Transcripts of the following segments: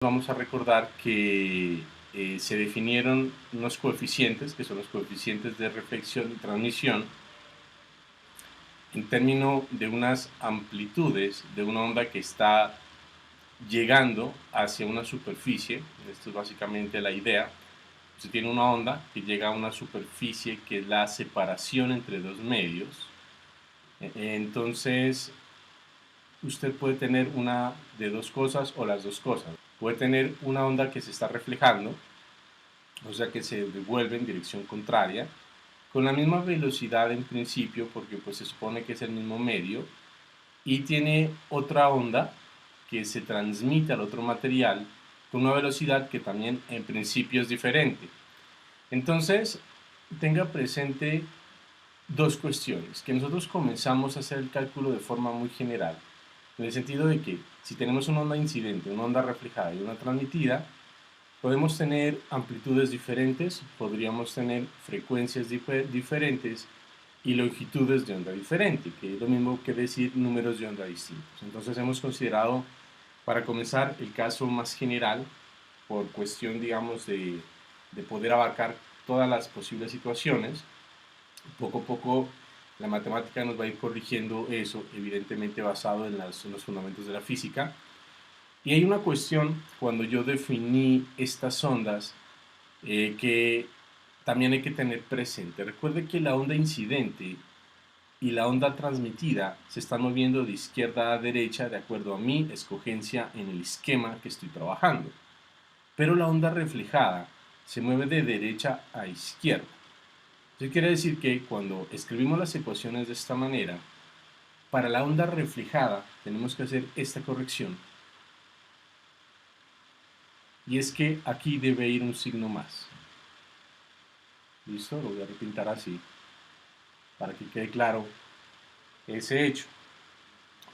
Vamos a recordar que se definieron unos coeficientes, que son los coeficientes de reflexión y transmisión, en términos de unas amplitudes de una onda que está llegando hacia una superficie. Esto es básicamente la idea. Se tiene una onda que llega a una superficie que es la separación entre dos medios. Entonces, usted puede tener una de dos cosas o las dos cosas. Puede tener una onda que se está reflejando, o sea que se devuelve en dirección contraria, con la misma velocidad en principio, porque pues se supone que es el mismo medio, y tiene otra onda que se transmite al otro material con una velocidad que también en principio es diferente. Entonces, tenga presente dos cuestiones, que nosotros comenzamos a hacer el cálculo de forma muy general, en el sentido de que si tenemos una onda incidente, una onda reflejada y una transmitida, podemos tener amplitudes diferentes, podríamos tener frecuencias diferentes y longitudes de onda diferentes, que es lo mismo que decir números de onda distintos. Entonces hemos considerado, para comenzar, el caso más general, por cuestión, digamos, de poder abarcar todas las posibles situaciones. Poco a poco la matemática nos va a ir corrigiendo eso, evidentemente basado en los fundamentos de la física. Y hay una cuestión cuando yo definí estas ondas que también hay que tener presente. Recuerde que la onda incidente y la onda transmitida se están moviendo de izquierda a derecha de acuerdo a mi escogencia en el esquema que estoy trabajando. Pero la onda reflejada se mueve de derecha a izquierda. Eso quiere decir que cuando escribimos las ecuaciones de esta manera, para la onda reflejada tenemos que hacer esta corrección. Y es que aquí debe ir un signo más. ¿Listo? Lo voy a repintar así, para que quede claro ese hecho.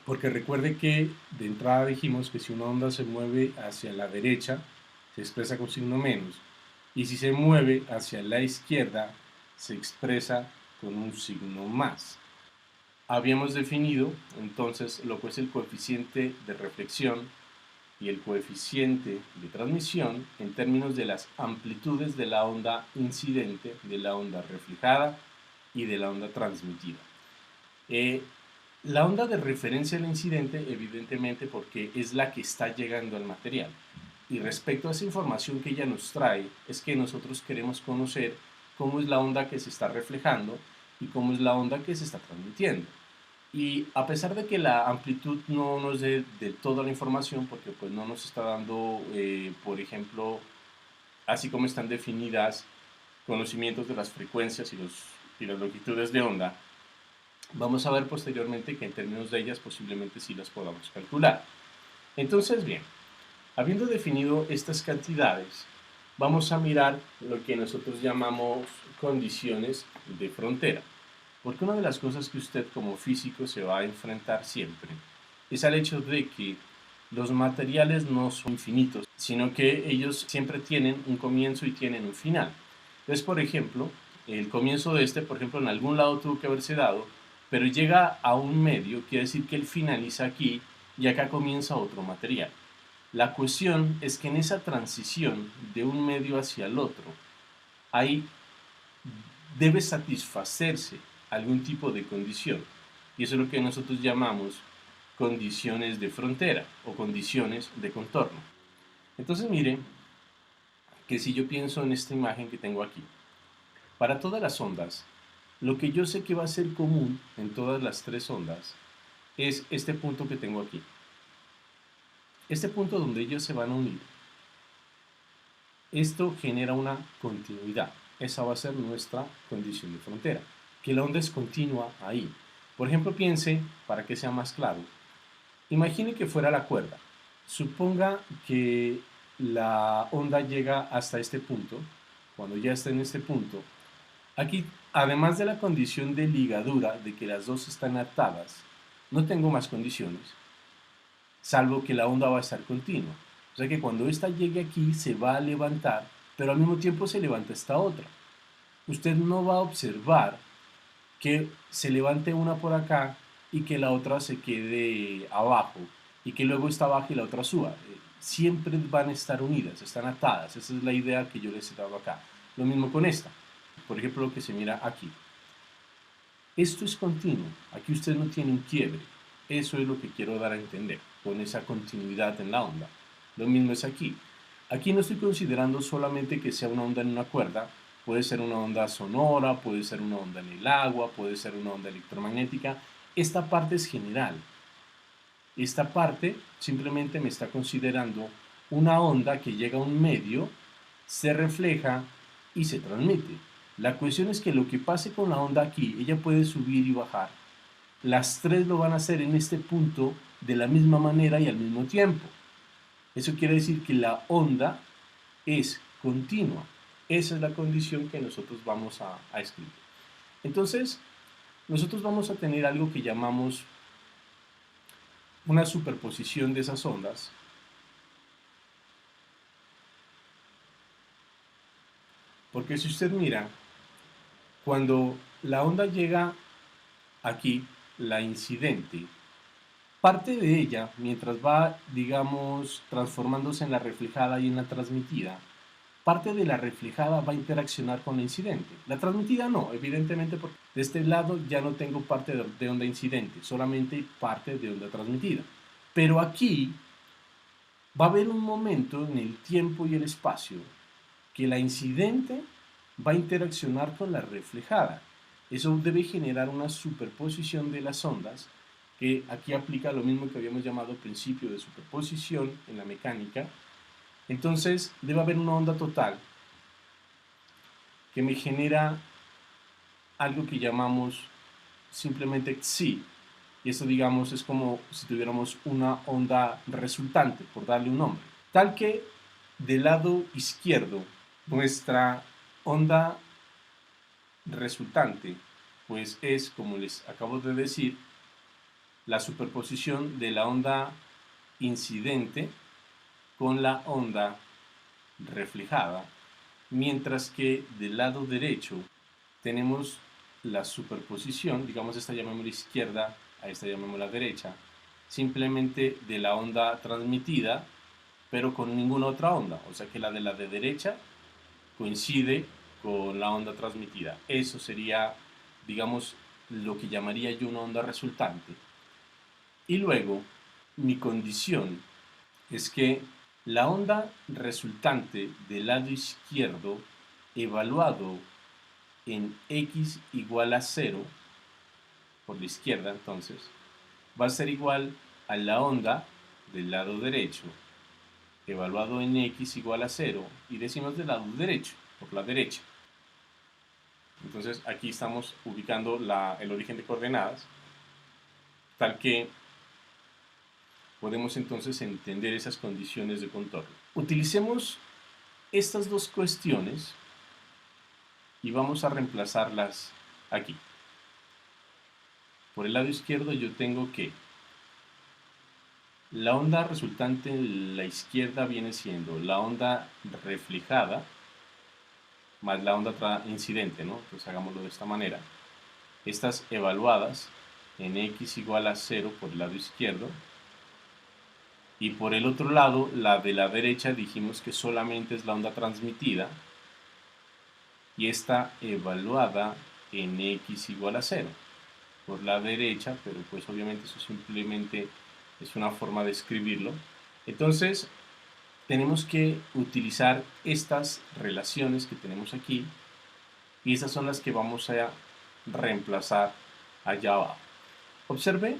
Porque recuerde que de entrada dijimos que si una onda se mueve hacia la derecha, se expresa con signo menos. Y si se mueve hacia la izquierda, se expresa con un signo más. Habíamos definido entonces lo que es el coeficiente de reflexión y el coeficiente de transmisión en términos de las amplitudes de la onda incidente, de la onda reflejada y de la onda transmitida. La onda de referencia al incidente, evidentemente, porque es la que está llegando al material. Y respecto a esa información que ella nos trae, es que nosotros queremos conocer cómo es la onda que se está reflejando y cómo es la onda que se está transmitiendo. Y a pesar de que la amplitud no nos dé de toda la información, porque pues no nos está dando, por ejemplo, así como están definidas, conocimientos de las frecuencias y las longitudes de onda, vamos a ver posteriormente que en términos de ellas posiblemente sí las podamos calcular. Entonces, bien, habiendo definido estas cantidades, vamos a mirar lo que nosotros llamamos condiciones de frontera. Porque una de las cosas que usted como físico se va a enfrentar siempre es al hecho de que los materiales no son infinitos, sino que ellos siempre tienen un comienzo y tienen un final. Entonces, por ejemplo, el comienzo de este, por ejemplo, en algún lado tuvo que haberse dado, pero llega a un medio, quiere decir que él finaliza aquí y acá comienza otro material. La cuestión es que en esa transición de un medio hacia el otro, ahí debe satisfacerse algún tipo de condición. Y eso es lo que nosotros llamamos condiciones de frontera o condiciones de contorno. Entonces miren que si yo pienso en esta imagen que tengo aquí, para todas las ondas, lo que yo sé que va a ser común en todas las tres ondas es este punto que tengo aquí. Este punto donde ellos se van a unir. Esto genera una continuidad. Esa va a ser nuestra condición de frontera, que la onda es continua ahí. Por ejemplo, piense, para que sea más claro, imagine que fuera la cuerda. Suponga que la onda llega hasta este punto. Cuando ya está en este punto, aquí, además de la condición de ligadura, de que las dos están atadas, no tengo más condiciones, salvo que la onda va a estar continua. O sea que cuando esta llegue aquí se va a levantar, pero al mismo tiempo se levanta esta otra. Usted no va a observar que se levante una por acá y que la otra se quede abajo y que luego esta baja y la otra suba. siempre van a estar unidas, están atadas. Esa es la idea que yo les he dado acá. Lo mismo con esta. Por ejemplo, lo que se mira aquí. Esto es continuo. Aquí usted no tiene un quiebre. Eso es lo que quiero dar a entender con esa continuidad en la onda. Lo mismo es aquí. Aquí no estoy considerando solamente que sea una onda en una cuerda. Puede ser una onda sonora, puede ser una onda en el agua, puede ser una onda electromagnética. Esta parte es general. Esta parte simplemente me está considerando una onda que llega a un medio, se refleja y se transmite. La cuestión es que lo que pase con la onda aquí, ella puede subir y bajar. Las tres lo van a hacer en este punto de la misma manera y al mismo tiempo. Eso quiere decir que la onda es continua. Esa es la condición que nosotros vamos a escribir. Entonces, nosotros vamos a tener algo que llamamos una superposición de esas ondas. Porque si usted mira, cuando la onda llega aquí, la incidente, parte de ella, mientras va, digamos, transformándose en la reflejada y en la transmitida, parte de la reflejada va a interaccionar con la incidente. La transmitida no, evidentemente, porque de este lado ya no tengo parte de onda incidente, solamente parte de onda transmitida. Pero aquí va a haber un momento en el tiempo y el espacio que la incidente va a interaccionar con la reflejada. Eso debe generar una superposición de las ondas, que aquí aplica lo mismo que habíamos llamado principio de superposición en la mecánica. Entonces debe haber una onda total que me genera algo que llamamos simplemente Xi. Y esto, digamos, es como si tuviéramos una onda resultante, por darle un nombre. Tal que del lado izquierdo, nuestra onda resultante, pues es, como les acabo de decir, la superposición de la onda incidente con la onda reflejada, mientras que del lado derecho tenemos la superposición, digamos esta llamémosla izquierda, a esta llamémosla derecha, simplemente de la onda transmitida, pero con ninguna otra onda, o sea que la de derecha coincide con la onda transmitida. Eso sería, digamos, lo que llamaría yo una onda resultante. Y luego, mi condición es que la onda resultante del lado izquierdo, evaluado en x igual a 0, por la izquierda entonces, va a ser igual a la onda del lado derecho, evaluado en x igual a 0, y decimos del lado derecho, por la derecha. Entonces aquí estamos ubicando el origen de coordenadas, tal que podemos entonces entender esas condiciones de contorno. Utilicemos estas dos cuestiones y vamos a reemplazarlas aquí. Por el lado izquierdo yo tengo que la onda resultante en la izquierda viene siendo la onda reflejada más la onda incidente, ¿no? Entonces hagámoslo de esta manera. Estas evaluadas en x igual a 0 por el lado izquierdo, y por el otro lado, la de la derecha dijimos que solamente es la onda transmitida, y está evaluada en x igual a 0 por la derecha, pero pues obviamente eso simplemente es una forma de escribirlo. Entonces tenemos que utilizar estas relaciones que tenemos aquí, y esas son las que vamos a reemplazar allá abajo. Observe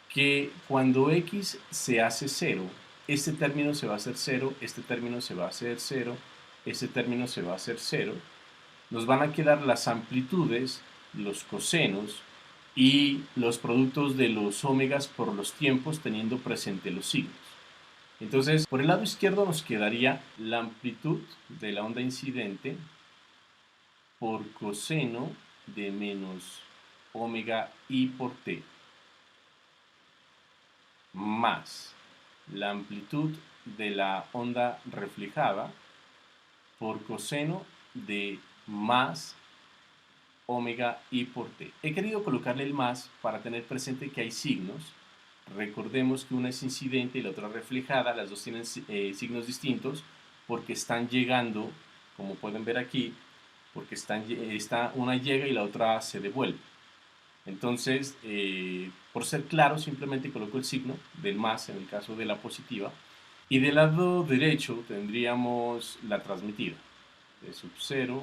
que cuando x se hace 0, este término se va a hacer 0, este término se va a hacer 0, este término se va a hacer 0. Nos van a quedar las amplitudes, los cosenos y los productos de los ómegas por los tiempos, teniendo presente los signos. Entonces, por el lado izquierdo nos quedaría la amplitud de la onda incidente por coseno de menos omega i por t, más la amplitud de la onda reflejada por coseno de más omega i por t. He querido colocarle el más para tener presente que hay signos Recordemos que una es incidente y la otra reflejada, las dos tienen signos distintos porque están llegando, como pueden ver aquí, porque una llega y la otra se devuelve. Entonces, por ser claro, simplemente coloco el signo del más en el caso de la positiva. Y del lado derecho tendríamos la transmitida. E sub 0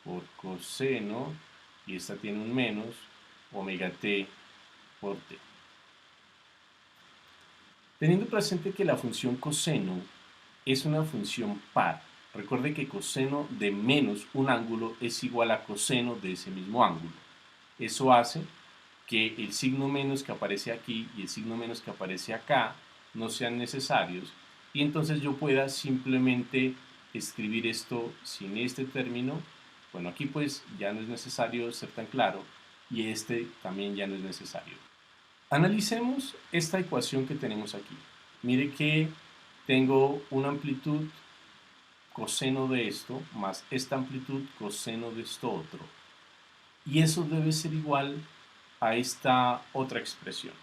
por coseno, y esta tiene un menos, omega t por t. Teniendo presente que la función coseno es una función par, recuerde que coseno de menos un ángulo es igual a coseno de ese mismo ángulo. Eso hace que el signo menos que aparece aquí y el signo menos que aparece acá no sean necesarios, y entonces yo pueda simplemente escribir esto sin este término. Bueno, aquí pues ya no es necesario ser tan claro, y este también ya no es necesario. Analicemos esta ecuación que tenemos aquí. Mire que tengo una amplitud coseno de esto más esta amplitud coseno de esto otro. Y eso debe ser igual a esta otra expresión.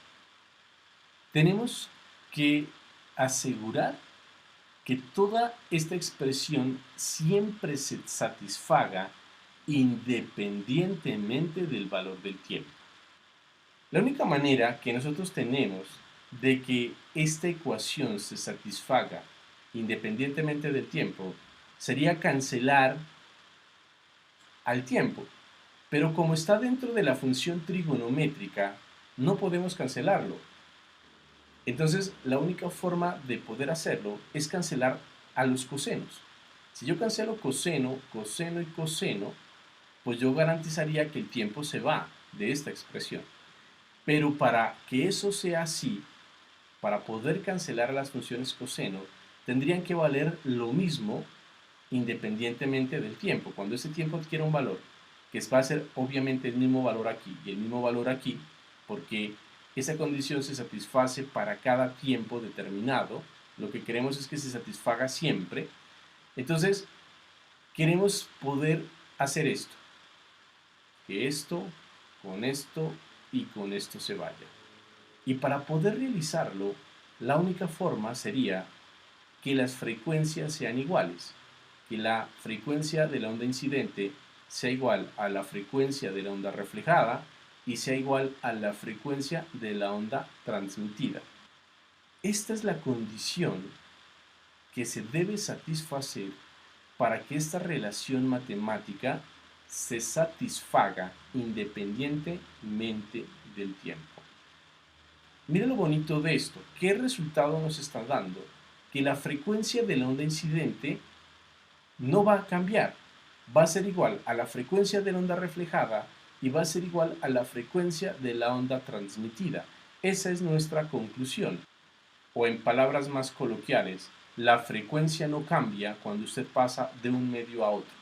Tenemos que asegurar que toda esta expresión siempre se satisfaga independientemente del valor del tiempo. La única manera que nosotros tenemos de que esta ecuación se satisfaga independientemente del tiempo sería cancelar al tiempo. Pero como está dentro de la función trigonométrica, no podemos cancelarlo. Entonces, la única forma de poder hacerlo es cancelar a los cosenos. Si yo cancelo coseno, coseno y coseno, pues yo garantizaría que el tiempo se va de esta expresión. Pero para que eso sea así, para poder cancelar las funciones coseno, tendrían que valer lo mismo independientemente del tiempo. Cuando ese tiempo adquiera un valor, que va a ser obviamente el mismo valor aquí y el mismo valor aquí, porque esa condición se satisface para cada tiempo determinado, lo que queremos es que se satisfaga siempre. Entonces, queremos poder hacer esto, que esto y con esto se vaya. Y para poder realizarlo, la única forma sería que las frecuencias sean iguales, que la frecuencia de la onda incidente sea igual a la frecuencia de la onda reflejada y sea igual a la frecuencia de la onda transmitida. Esta es la condición que se debe satisfacer para que esta relación matemática se satisfaga independientemente del tiempo. Mira lo bonito de esto. ¿Qué resultado nos está dando? Que la frecuencia de la onda incidente no va a cambiar. Va a ser igual a la frecuencia de la onda reflejada y va a ser igual a la frecuencia de la onda transmitida. Esa es nuestra conclusión. O en palabras más coloquiales, la frecuencia no cambia cuando usted pasa de un medio a otro.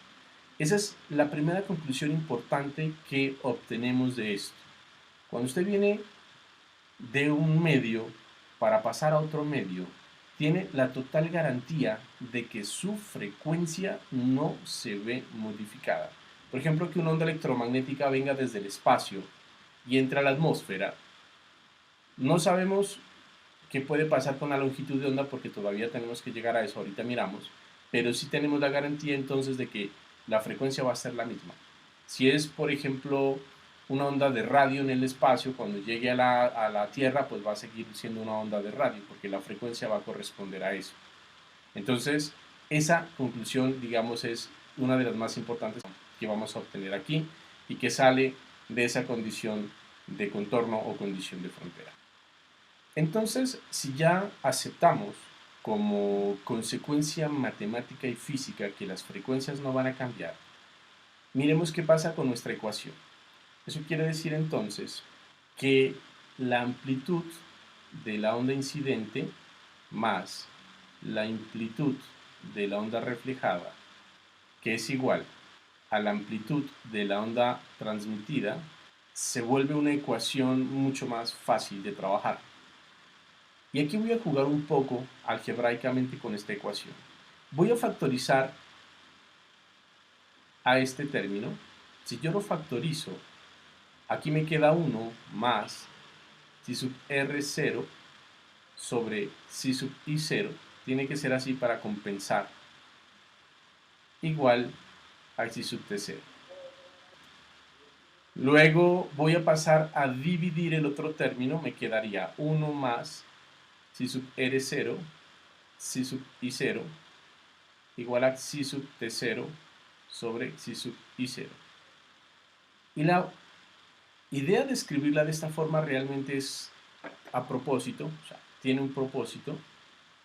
Esa es la primera conclusión importante que obtenemos de esto. Cuando usted viene de un medio para pasar a otro medio, tiene la total garantía de que su frecuencia no se ve modificada. Por ejemplo, que una onda electromagnética venga desde el espacio y entre a la atmósfera. No sabemos qué puede pasar con la longitud de onda porque todavía tenemos que llegar a eso, ahorita miramos, pero sí tenemos la garantía entonces de que la frecuencia va a ser la misma. Si es, por ejemplo, una onda de radio en el espacio, cuando llegue a la Tierra, pues va a seguir siendo una onda de radio, porque la frecuencia va a corresponder a eso. Entonces, esa conclusión, digamos, es una de las más importantes que vamos a obtener aquí y que sale de esa condición de contorno o condición de frontera. Entonces, si ya aceptamos como consecuencia matemática y física que las frecuencias no van a cambiar, miremos qué pasa con nuestra ecuación. Eso quiere decir entonces que la amplitud de la onda incidente más la amplitud de la onda reflejada, que es igual a la amplitud de la onda transmitida, se vuelve una ecuación mucho más fácil de trabajar. Y aquí voy a jugar un poco algebraicamente con esta ecuación. Voy a factorizar a este término. Si yo lo factorizo, aquí me queda 1 más si sub R0 sobre si sub I0, tiene que ser así para compensar, igual a si sub T0. Luego voy a pasar a dividir el otro término, me quedaría 1 más si sub R0, si sub I0, igual a si sub T0 sobre si sub I0. Y la idea de escribirla de esta forma realmente es a propósito, o sea, tiene un propósito,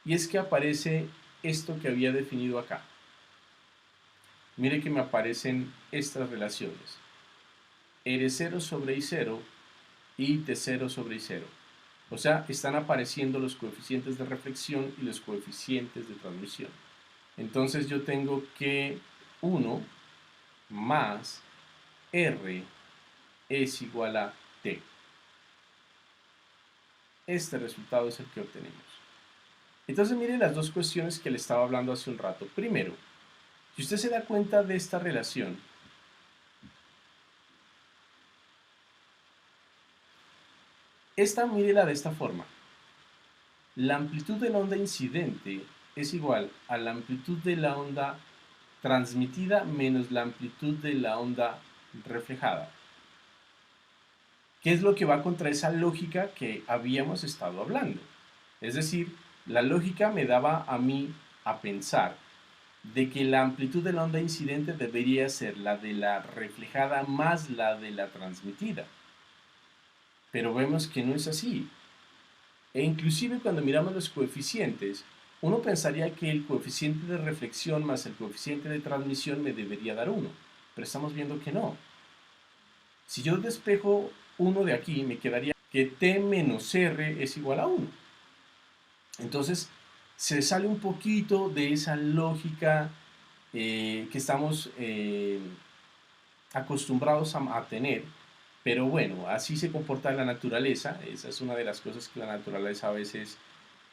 y es que aparece esto que había definido acá. Mire que me aparecen estas relaciones. R0 sobre I0 y T0 sobre I0. O sea, están apareciendo los coeficientes de reflexión y los coeficientes de transmisión. Entonces yo tengo que 1 más R es igual a T. Este resultado es el que obtenemos. Entonces miren las dos cuestiones que le estaba hablando hace un rato. Primero, si usted se da cuenta de esta relación, esta mírela de esta forma. La amplitud de la onda incidente es igual a la amplitud de la onda transmitida menos la amplitud de la onda reflejada. ¿Qué es lo que va contra esa lógica que habíamos estado hablando? Es decir, la lógica me daba a mí a pensar de que la amplitud de la onda incidente debería ser la de la reflejada más la de la transmitida. Pero vemos que no es así. E inclusive cuando miramos los coeficientes, uno pensaría que el coeficiente de reflexión más el coeficiente de transmisión me debería dar 1, pero estamos viendo que no. Si yo despejo 1 de aquí, me quedaría que T menos R es igual a 1. Entonces, se sale un poquito de esa lógica que estamos acostumbrados a tener, pero bueno, así se comporta la naturaleza. Esa es una de las cosas que la naturaleza a veces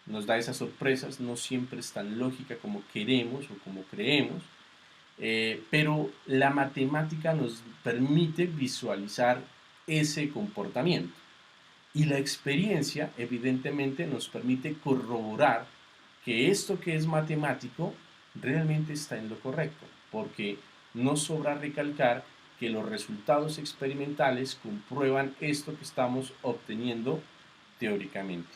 nos da esas sorpresas, no siempre es tan lógica como queremos o como creemos, pero la matemática nos permite visualizar ese comportamiento. Y la experiencia, evidentemente, nos permite corroborar que esto que es matemático realmente está en lo correcto, porque no sobra recalcar que los resultados experimentales comprueban esto que estamos obteniendo teóricamente.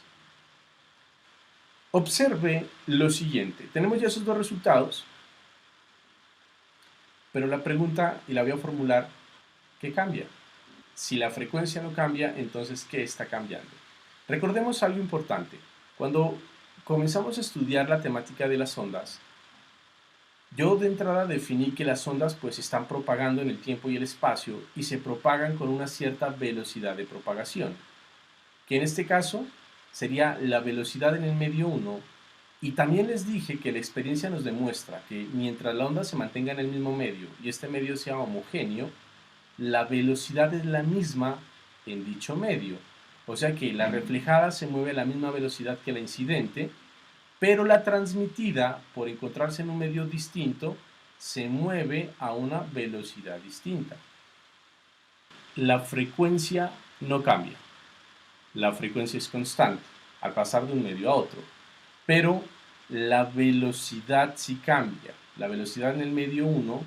Observe lo siguiente, tenemos ya esos dos resultados, pero la pregunta, y la voy a formular, ¿qué cambia? Si la frecuencia no cambia, entonces ¿qué está cambiando? Recordemos algo importante. Cuando comenzamos a estudiar la temática de las ondas, yo de entrada definí que las ondas pues están propagando en el tiempo y el espacio y se propagan con una cierta velocidad de propagación, que en este caso sería la velocidad en el medio 1, y también les dije que la experiencia nos demuestra que mientras la onda se mantenga en el mismo medio y este medio sea homogéneo, la velocidad es la misma en dicho medio. O sea que la reflejada se mueve a la misma velocidad que la incidente, pero la transmitida, por encontrarse en un medio distinto, se mueve a una velocidad distinta. La frecuencia no cambia. La frecuencia es constante al pasar de un medio a otro, pero la velocidad sí cambia. La velocidad en el medio 1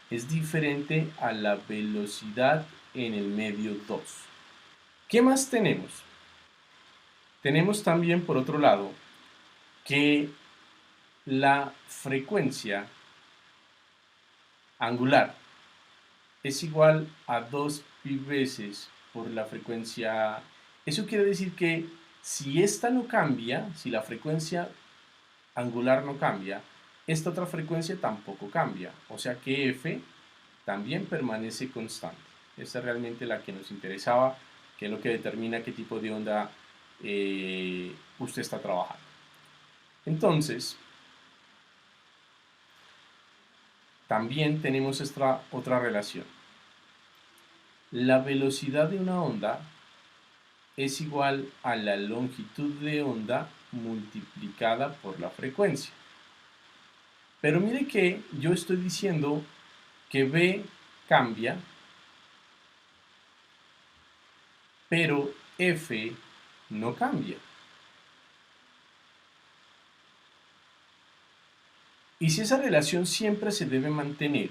es diferente a la velocidad en el medio 2. ¿Qué más tenemos? Tenemos también, por otro lado, que la frecuencia angular es igual a 2 pi veces por la frecuencia. Eso quiere decir que si esta no cambia, si la frecuencia angular no cambia, esta otra frecuencia tampoco cambia, o sea que f también permanece constante. Esta es realmente la que nos interesaba, que es lo que determina qué tipo de onda usted está trabajando. Entonces, también tenemos esta otra relación. La velocidad de una onda es igual a la longitud de onda multiplicada por la frecuencia. Pero mire que yo estoy diciendo que v cambia, pero f no cambia. Y si esa relación siempre se debe mantener,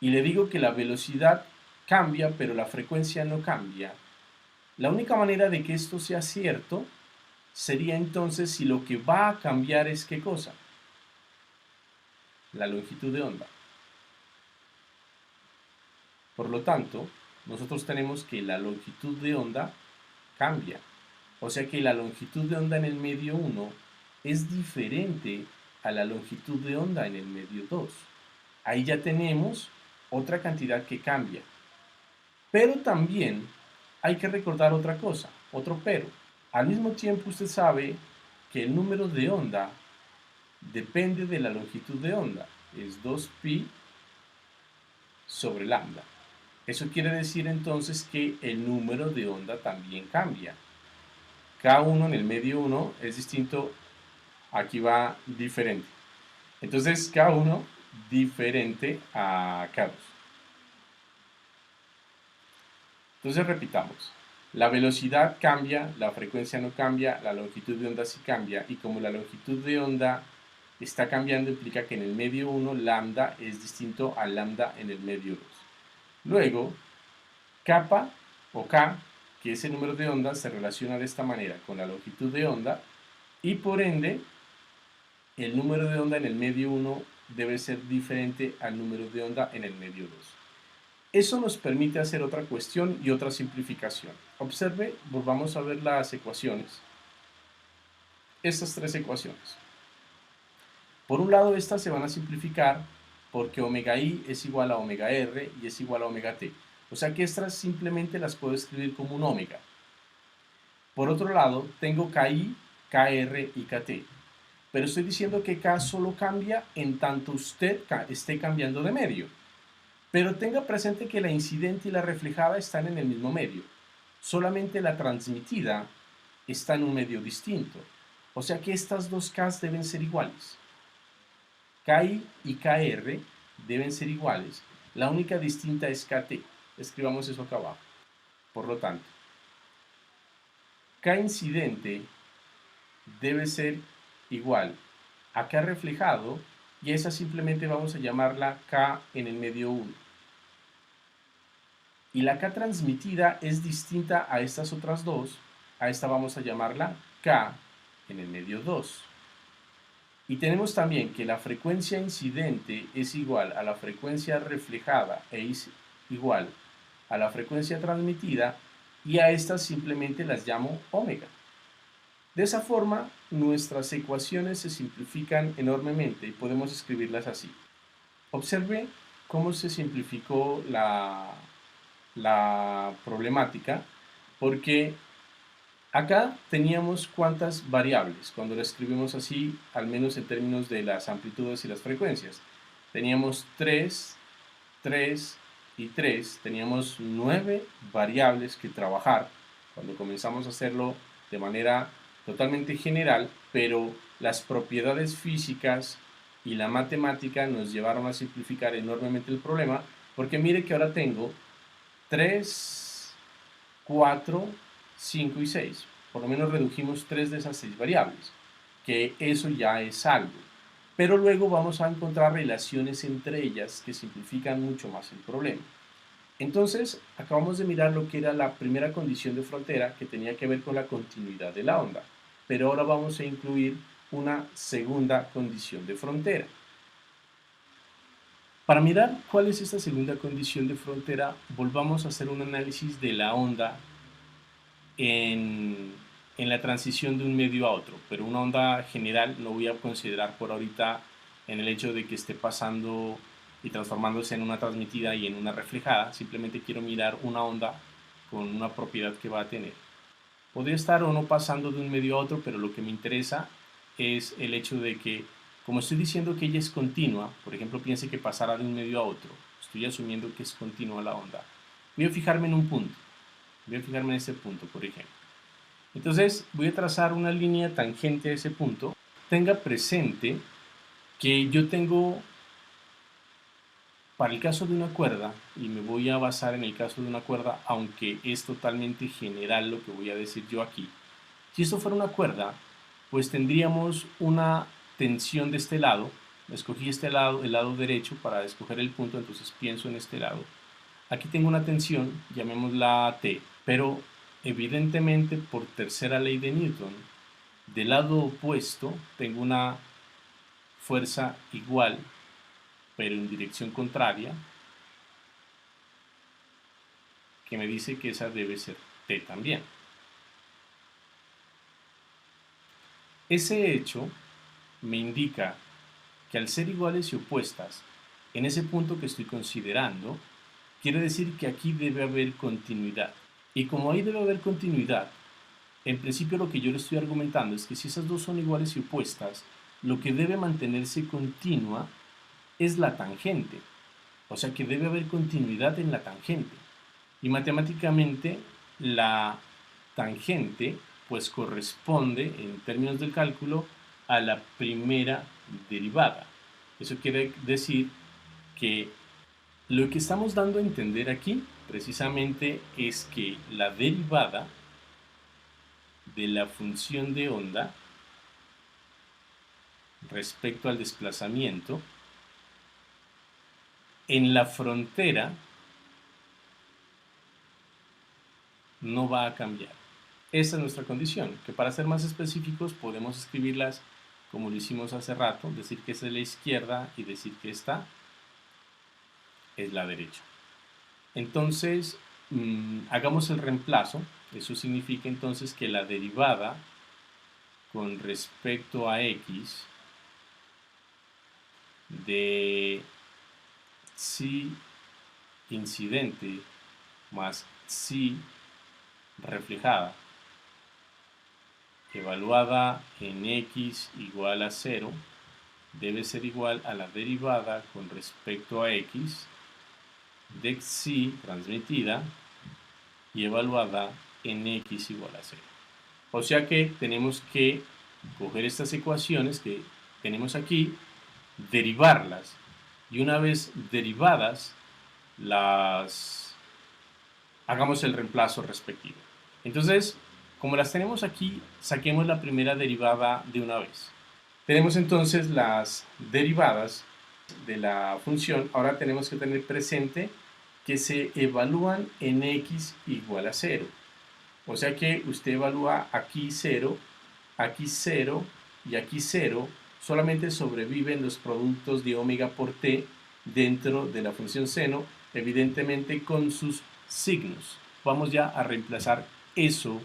y le digo que la velocidad cambia, pero la frecuencia no cambia, la única manera de que esto sea cierto sería entonces si lo que va a cambiar es ¿qué cosa? La longitud de onda. Por lo tanto, nosotros tenemos que la longitud de onda cambia. O sea que la longitud de onda en el medio 1 es diferente a la longitud de onda en el medio 2. Ahí ya tenemos otra cantidad que cambia. Pero también hay que recordar otra cosa, otro pero. Al mismo tiempo usted sabe que el número de onda depende de la longitud de onda. Es 2pi sobre lambda. Eso quiere decir entonces que el número de onda también cambia. K1 en el medio 1 es distinto, aquí va diferente. Entonces K1 diferente a K2. Entonces repitamos. La velocidad cambia, la frecuencia no cambia, la longitud de onda sí cambia, y como la longitud de onda está cambiando, implica que en el medio 1 lambda es distinto a lambda en el medio 2. Luego, kappa o K, que es el número de onda, se relaciona de esta manera con la longitud de onda, y por ende, el número de onda en el medio 1 debe ser diferente al número de onda en el medio 2. Eso nos permite hacer otra cuestión y otra simplificación. Observe, volvamos a ver las ecuaciones. Estas tres ecuaciones. Por un lado, estas se van a simplificar porque omega i es igual a omega r y es igual a omega t. O sea que estas simplemente las puedo escribir como un omega. Por otro lado, tengo ki, kr y kt. Pero estoy diciendo que k solo cambia en tanto usted esté cambiando de medio. Pero tenga presente que la incidente y la reflejada están en el mismo medio. Solamente la transmitida está en un medio distinto. O sea que estas dos Ks deben ser iguales. Ki y Kr deben ser iguales. La única distinta es Kt. Escribamos eso acá abajo. Por lo tanto, K incidente debe ser igual a K reflejado, y esa simplemente vamos a llamarla K en el medio 1. Y la K transmitida es distinta a estas otras dos. A esta vamos a llamarla K en el medio 2. Y tenemos también que la frecuencia incidente es igual a la frecuencia reflejada e es igual a la frecuencia transmitida, y a estas simplemente las llamo omega. De esa forma, nuestras ecuaciones se simplifican enormemente y podemos escribirlas así. Observe cómo se simplificó la problemática, porque acá teníamos cuántas variables cuando lo escribimos así, al menos en términos de las amplitudes y las frecuencias. Teníamos 3, 3 y 3, teníamos 9 variables que trabajar cuando comenzamos a hacerlo de manera totalmente general, pero las propiedades físicas y la matemática nos llevaron a simplificar enormemente el problema, porque mire que ahora tengo 3, 4, 5 y 6. Por lo menos redujimos 3 de esas 6 variables, que eso ya es algo. Pero luego vamos a encontrar relaciones entre ellas que simplifican mucho más el problema. Entonces, acabamos de mirar lo que era la primera condición de frontera, que tenía que ver con la continuidad de la onda. Pero ahora vamos a incluir una segunda condición de frontera. Para mirar cuál es esta segunda condición de frontera, volvamos a hacer un análisis de la onda en la transición de un medio a otro, pero una onda general no voy a considerar por ahorita en el hecho de que esté pasando y transformándose en una transmitida y en una reflejada. Simplemente quiero mirar una onda con una propiedad que va a tener. Podría estar o no pasando de un medio a otro, pero lo que me interesa es el hecho de que, como estoy diciendo que ella es continua, por ejemplo, piense que pasara de un medio a otro, estoy asumiendo que es continua la onda. Voy a fijarme en un punto, voy a fijarme en ese punto, por ejemplo. Entonces voy a trazar una línea tangente a ese punto. Tenga presente que yo tengo, para el caso de una cuerda, y me voy a basar en el caso de una cuerda, aunque es totalmente general lo que voy a decir yo aquí, Si esto fuera una cuerda, pues tendríamos una tensión de este lado. Escogí este lado, el lado derecho, para escoger el punto, entonces pienso en este lado. Aquí tengo una tensión, llamémosla T, pero evidentemente por tercera ley de Newton, del lado opuesto tengo una fuerza igual, pero en dirección contraria, que me dice que esa debe ser T también. Ese hecho me indica que al ser iguales y opuestas, en ese punto que estoy considerando, quiere decir que aquí debe haber continuidad. Y como ahí debe haber continuidad, en principio lo que yo le estoy argumentando es que si esas dos son iguales y opuestas, lo que debe mantenerse continua es la tangente. O sea que debe haber continuidad en la tangente. Y matemáticamente la tangente pues corresponde en términos del cálculo a la primera derivada. Eso quiere decir que lo que estamos dando a entender aquí precisamente es que la derivada de la función de onda respecto al desplazamiento en la frontera no va a cambiar. Esa es nuestra condición, que para ser más específicos podemos escribirlas como lo hicimos hace rato, decir que esta es la izquierda y decir que esta es la derecha. Entonces, hagamos el reemplazo. Eso significa entonces que la derivada con respecto a x de psi incidente más psi reflejada evaluada en x igual a 0 debe ser igual a la derivada con respecto a x de psi transmitida y evaluada en x igual a 0. O sea que tenemos que coger estas ecuaciones que tenemos aquí, derivarlas, y una vez derivadas, hagamos el reemplazo respectivo. Entonces, como las tenemos aquí, saquemos la primera derivada de una vez. Tenemos entonces las derivadas de la función. Ahora tenemos que tener presente que se evalúan en x igual a 0. O sea que usted evalúa aquí 0 y aquí 0. Solamente sobreviven los productos de omega por t dentro de la función seno, evidentemente con sus signos. Vamos ya a reemplazar eso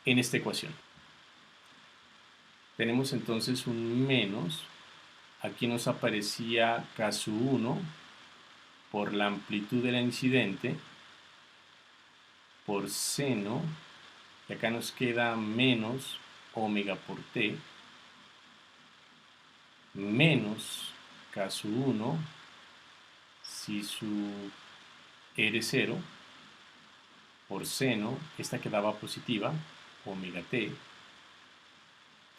en esta ecuación. Tenemos entonces un menos. Aquí nos aparecía caso 1 por la amplitud de la incidente por seno, y acá nos queda menos omega por t menos caso 1 si su r 0 por seno, esta quedaba positiva, omega t,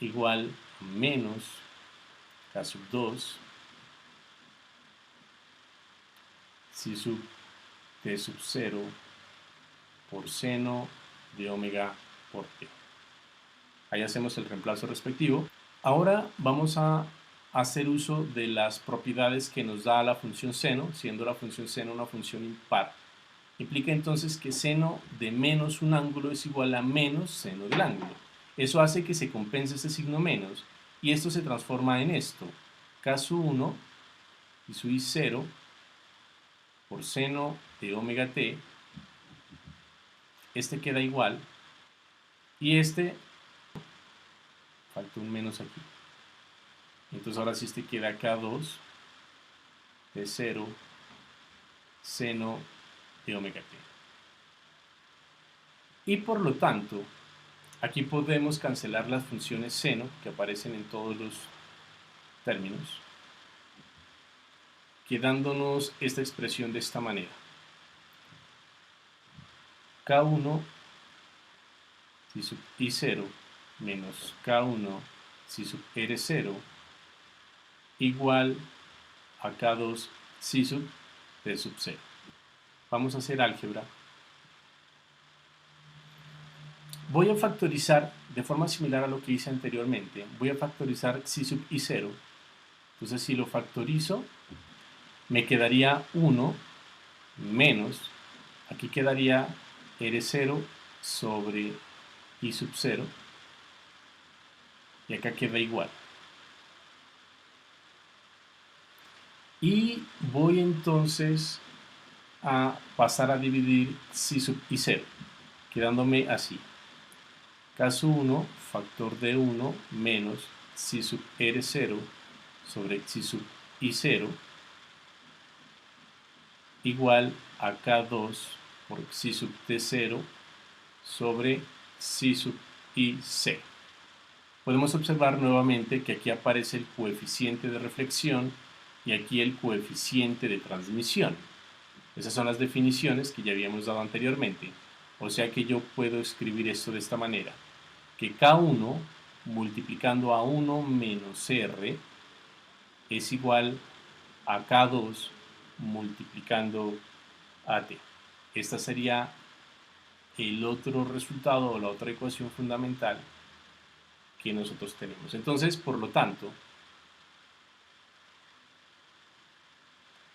igual a menos caso 2 si sub t sub 0 por seno de omega por t. Ahí hacemos el reemplazo respectivo. Ahora vamos a hacer uso de las propiedades que nos da la función seno, siendo la función seno una función impar. Implica entonces que seno de menos un ángulo es igual a menos seno del ángulo. Eso hace que se compense este signo menos y esto se transforma en esto. Caso 1 y su i0 por seno de omega t, este queda igual y este, falta un menos aquí. Entonces ahora sí este queda K2 de 0 seno de omega t. Y por lo tanto, aquí podemos cancelar las funciones seno que aparecen en todos los términos, quedándonos esta expresión de esta manera. K1 si sub i0 menos K1 si sub r0 igual a K2 si sub t sub 0. Vamos a hacer álgebra. Voy a factorizar de forma similar a lo que hice anteriormente. Voy a factorizar xi sub i0. Entonces, si lo factorizo, me quedaría 1 menos, aquí quedaría R0 sobre i sub 0, y acá queda igual. Y voy entonces a pasar a dividir xi sub i0, quedándome así. Caso 1, factor de 1 menos xi sub R0 sobre xi sub i0 igual a K2 por xi sub t0 sobre xi sub ic. Podemos observar nuevamente que aquí aparece el coeficiente de reflexión y aquí el coeficiente de transmisión. Esas son las definiciones que ya habíamos dado anteriormente. O sea que yo puedo escribir esto de esta manera, que K1 multiplicando a 1 menos R es igual a K2 multiplicando a T. Esta sería el otro resultado o la otra ecuación fundamental que nosotros tenemos. Entonces, por lo tanto,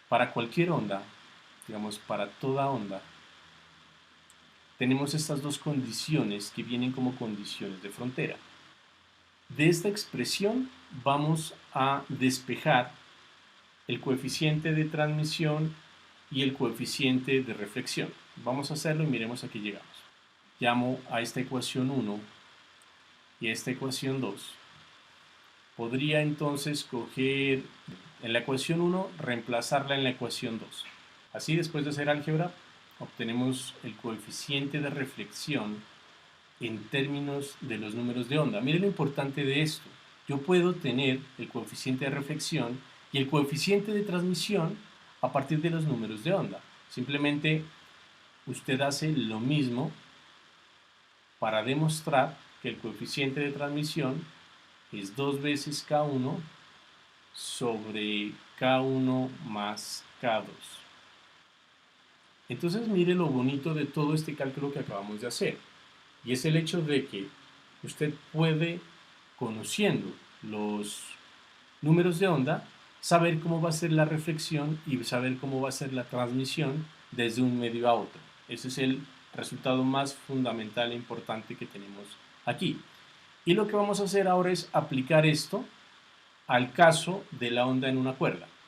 para cualquier onda, digamos, para toda onda, tenemos estas dos condiciones que vienen como condiciones de frontera. De esta expresión vamos a despejar el coeficiente de transmisión y el coeficiente de reflexión. Vamos a hacerlo y miremos a qué llegamos. Llamo a esta ecuación 1 y a esta ecuación 2. Podría entonces coger en la ecuación 1, reemplazarla en la ecuación 2. Así, después de hacer álgebra, obtenemos el coeficiente de reflexión en términos de los números de onda. Miren lo importante de esto. Yo puedo tener el coeficiente de reflexión y el coeficiente de transmisión a partir de los números de onda. Simplemente usted hace lo mismo para demostrar que el coeficiente de transmisión es 2 veces K1 sobre K1 más K2. Entonces mire lo bonito de todo este cálculo que acabamos de hacer, y es el hecho de que usted puede, conociendo los números de onda, saber cómo va a ser la reflexión y saber cómo va a ser la transmisión desde un medio a otro. Ese es el resultado más fundamental e importante que tenemos aquí. Y lo que vamos a hacer ahora es aplicar esto al caso de la onda en una cuerda.